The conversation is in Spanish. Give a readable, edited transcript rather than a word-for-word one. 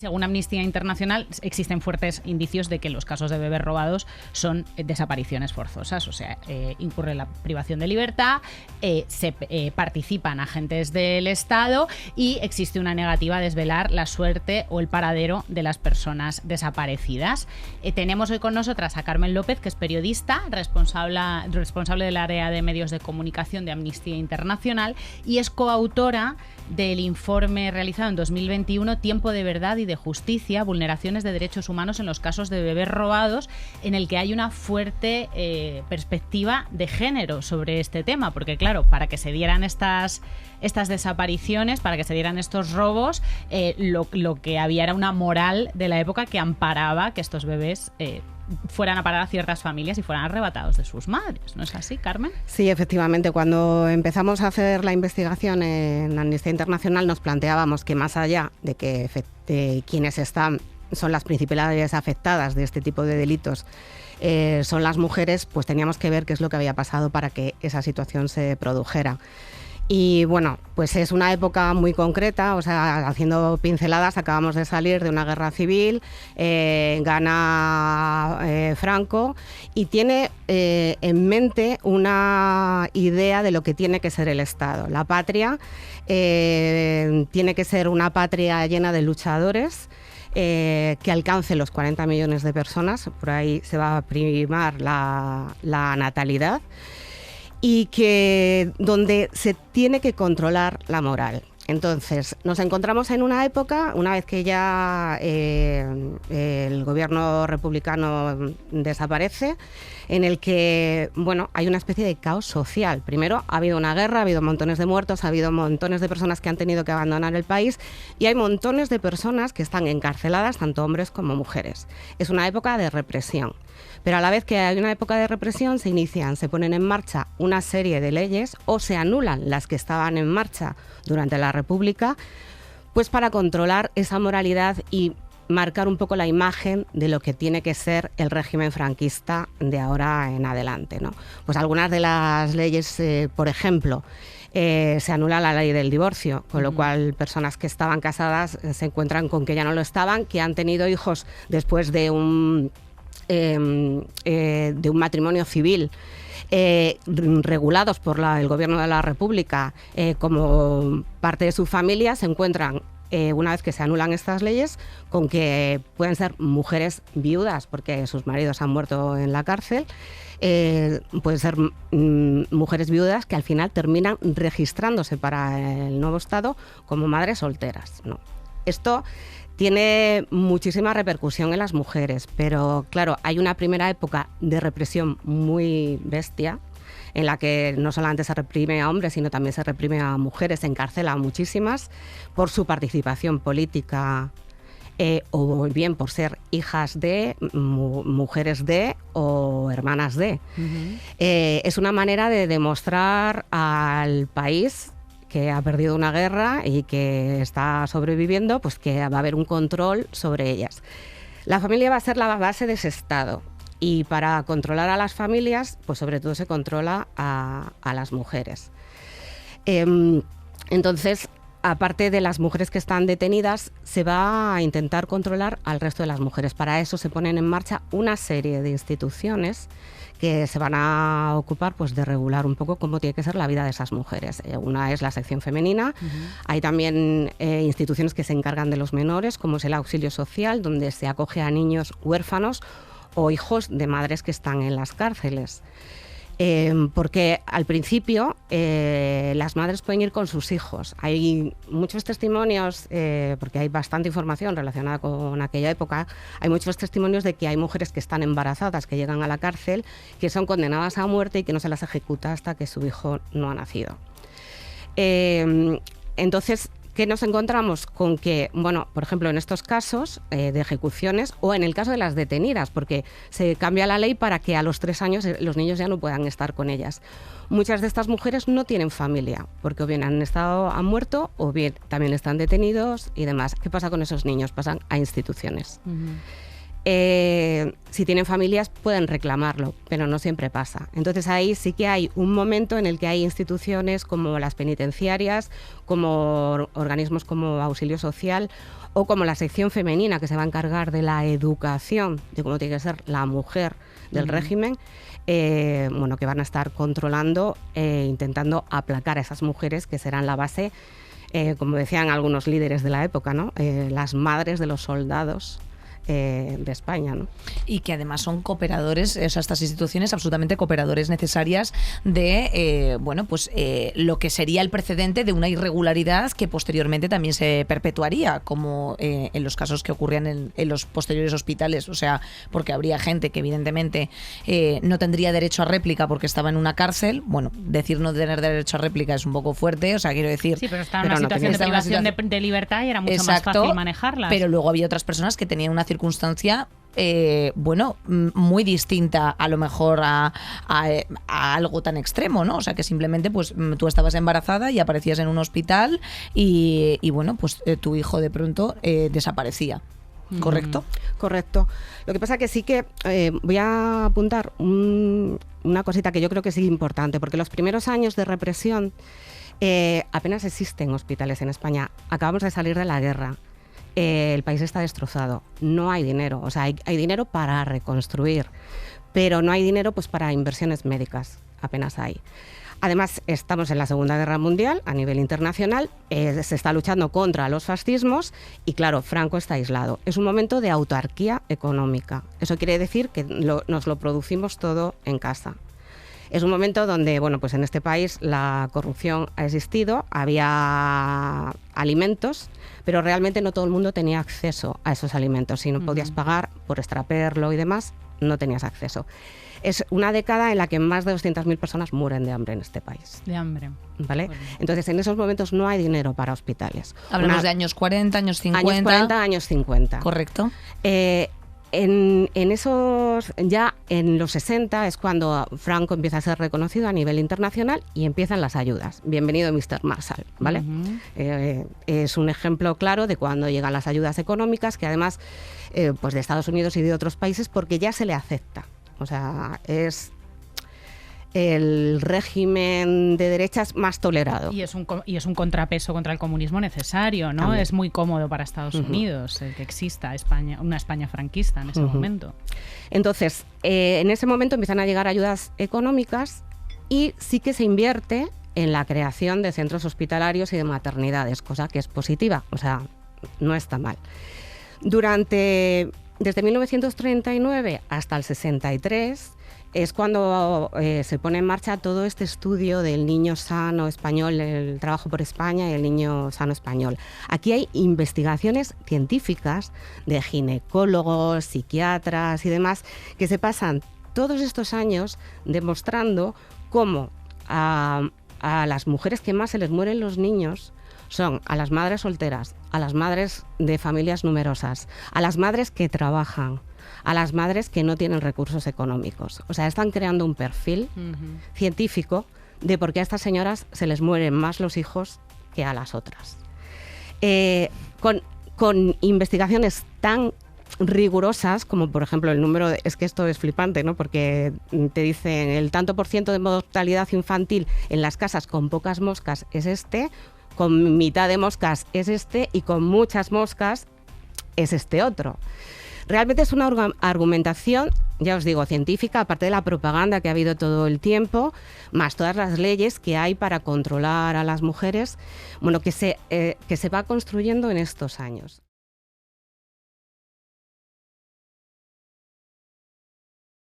Según Amnistía Internacional, existen fuertes indicios de que los casos de bebés robados son desapariciones forzosas, o sea, incurre la privación de libertad, participan agentes del Estado y existe una negativa a desvelar la suerte o el paradero de las personas desaparecidas. Tenemos hoy con nosotras a Carmen López, que es periodista, responsable del área de medios de comunicación de Amnistía Internacional y es coautora del informe realizado en 2021, Tiempo de verdad y de justicia, vulneraciones de derechos humanos en los casos de bebés robados, en el que hay una fuerte perspectiva de género sobre este tema, porque claro, para que se dieran estas desapariciones, para que se dieran estos robos, lo que había era una moral de la época que amparaba que estos bebés fueran a parar a ciertas familias y fueran arrebatados de sus madres. ¿No es así, Carmen? Sí, efectivamente. Cuando empezamos a hacer la investigación en Amnistía Internacional nos planteábamos que más allá de que quienes son las principales afectadas de este tipo de delitos son las mujeres, pues teníamos que ver qué es lo que había pasado para que esa situación se produjera. Y bueno, pues es una época muy concreta, o sea, haciendo pinceladas, acabamos de salir de una guerra civil, gana Franco y tiene en mente una idea de lo que tiene que ser el Estado. La patria tiene que ser una patria llena de luchadores, que alcance los 40 millones de personas, por ahí se va a primar la natalidad, y que donde se tiene que controlar la moral. Entonces, nos encontramos en una época, una vez que ya el gobierno republicano desaparece, en el que, bueno, hay una especie de caos social. Primero, ha habido una guerra, ha habido montones de muertos, ha habido montones de personas que han tenido que abandonar el país y hay montones de personas que están encarceladas, tanto hombres como mujeres. Es una época de represión. Pero a la vez que hay una época de represión, se ponen en marcha una serie de leyes o se anulan las que estaban en marcha durante la República, pues para controlar esa moralidad y marcar un poco la imagen de lo que tiene que ser el régimen franquista de ahora en adelante, ¿no? Pues algunas de las leyes, por ejemplo, se anula la ley del divorcio, con lo cual personas que estaban casadas se encuentran con que ya no lo estaban, que han tenido hijos después de un matrimonio civil, regulados por el gobierno de la República como parte de su familia, se encuentran, una vez que se anulan estas leyes, con que pueden ser mujeres viudas porque sus maridos han muerto en la cárcel, pueden ser mujeres viudas que al final terminan registrándose para el nuevo Estado como madres solteras, ¿no? Esto tiene muchísima repercusión en las mujeres, pero claro, hay una primera época de represión muy bestia, en la que no solamente se reprime a hombres, sino también se reprime a mujeres, se encarcela a muchísimas por su participación política, o bien por ser hijas de, mujeres de o hermanas de. Es una manera de demostrar al país que ha perdido una guerra y que está sobreviviendo, pues que va a haber un control sobre ellas. La familia va a ser la base de ese Estado y para controlar a las familias, pues sobre todo se controla a las mujeres. Entonces, aparte de las mujeres que están detenidas, se va a intentar controlar al resto de las mujeres. Para eso se ponen en marcha una serie de instituciones que se van a ocupar, pues, de regular un poco cómo tiene que ser la vida de esas mujeres. Una es la sección femenina, hay también instituciones que se encargan de los menores, como es el auxilio social, donde se acoge a niños huérfanos o hijos de madres que están en las cárceles. Porque al principio las madres pueden ir con sus hijos. Hay muchos testimonios, porque hay bastante información relacionada con aquella época, hay muchos testimonios de que hay mujeres que están embarazadas, que llegan a la cárcel, que son condenadas a muerte y que no se las ejecuta hasta que su hijo no ha nacido. Entonces, ¿qué nos encontramos? Con que, bueno, por ejemplo, en estos casos de ejecuciones o en el caso de las detenidas, porque se cambia la ley para que a los 3 años los niños ya no puedan estar con ellas. Muchas de estas mujeres no tienen familia, porque o bien han muerto o bien también están detenidos y demás. ¿Qué pasa con esos niños? Pasan a instituciones. Si tienen familias pueden reclamarlo, pero no siempre pasa. Entonces ahí sí que hay un momento en el que hay instituciones como las penitenciarias, como organismos como Auxilio Social o como la sección femenina que se va a encargar de la educación de cómo tiene que ser la mujer del régimen, bueno, que van a estar controlando intentando aplacar a esas mujeres que serán la base, como decían algunos líderes de la época, ¿no? Las madres de los soldados de España, ¿no? Y que además son cooperadores, o sea, estas instituciones absolutamente cooperadores necesarias de, bueno, pues lo que sería el precedente de una irregularidad que posteriormente también se perpetuaría, como en los casos que ocurrían en los posteriores hospitales, o sea, porque habría gente que evidentemente no tendría derecho a réplica porque estaba en una cárcel. Bueno, decir no tener derecho a réplica es un poco fuerte, o sea, quiero decir... Sí, pero está en una situación de privación de libertad y era mucho más fácil manejarlas. Pero luego había otras personas que tenían una circunstancia bueno, muy distinta a lo mejor a algo tan extremo, ¿no? O sea, que simplemente pues tú estabas embarazada y aparecías en un hospital y bueno, pues tu hijo de pronto desaparecía. ¿Correcto? Correcto. Lo que pasa que sí que voy a apuntar una cosita que yo creo que sí es importante, porque los primeros años de represión apenas existen hospitales en España. Acabamos de salir de la guerra. El país está destrozado, no hay dinero, o sea, hay dinero para reconstruir, pero no hay dinero pues para inversiones médicas, apenas hay. Además, estamos en la Segunda Guerra Mundial a nivel internacional, se está luchando contra los fascismos y claro, Franco está aislado. Es un momento de autarquía económica, eso quiere decir que nos lo producimos todo en casa. Es un momento donde, bueno, pues en este país la corrupción ha existido, había alimentos, pero realmente no todo el mundo tenía acceso a esos alimentos. Si no podías pagar por extraperlo y demás, no tenías acceso. Es una década en la que más de 200.000 personas mueren de hambre en este país. De hambre. ¿Vale? Bueno. Entonces, en esos momentos no hay dinero para hospitales. Hablamos de años 40, años 50. Años 40, años 50. Correcto. En esos, ya en los 60 es cuando Franco empieza a ser reconocido a nivel internacional y empiezan las ayudas. Bienvenido Mr. Marshall, ¿vale? Es un ejemplo claro de cuando llegan las ayudas económicas, que además pues de Estados Unidos y de otros países, porque ya se le acepta. O sea, es el régimen de derechas más tolerado. Y es un contrapeso contra el comunismo necesario, ¿no? También. Es muy cómodo para Estados Unidos el que exista una España franquista en ese momento. Entonces, en ese momento empiezan a llegar ayudas económicas y sí que se invierte en la creación de centros hospitalarios y de maternidades, cosa que es positiva, o sea, no está mal. Desde 1939 hasta el 63 es cuando se pone en marcha todo este estudio del niño sano español, el trabajo por España y el niño sano español. Aquí hay investigaciones científicas de ginecólogos, psiquiatras y demás que se pasan todos estos años demostrando cómo a las mujeres que más se les mueren los niños son a las madres solteras, a las madres de familias numerosas, a las madres que trabajan, a las madres que no tienen recursos económicos. O sea, están creando un perfil científico de por qué a estas señoras se les mueren más los hijos que a las otras. Con investigaciones tan rigurosas como, por ejemplo, el número es que esto es flipante, ¿no? Porque te dicen el tanto por ciento de mortalidad infantil en las casas con pocas moscas es este, con mitad de moscas es este y con muchas moscas es este otro. Realmente es una argumentación, ya os digo, científica, aparte de la propaganda que ha habido todo el tiempo, más todas las leyes que hay para controlar a las mujeres, bueno, que se va construyendo en estos años.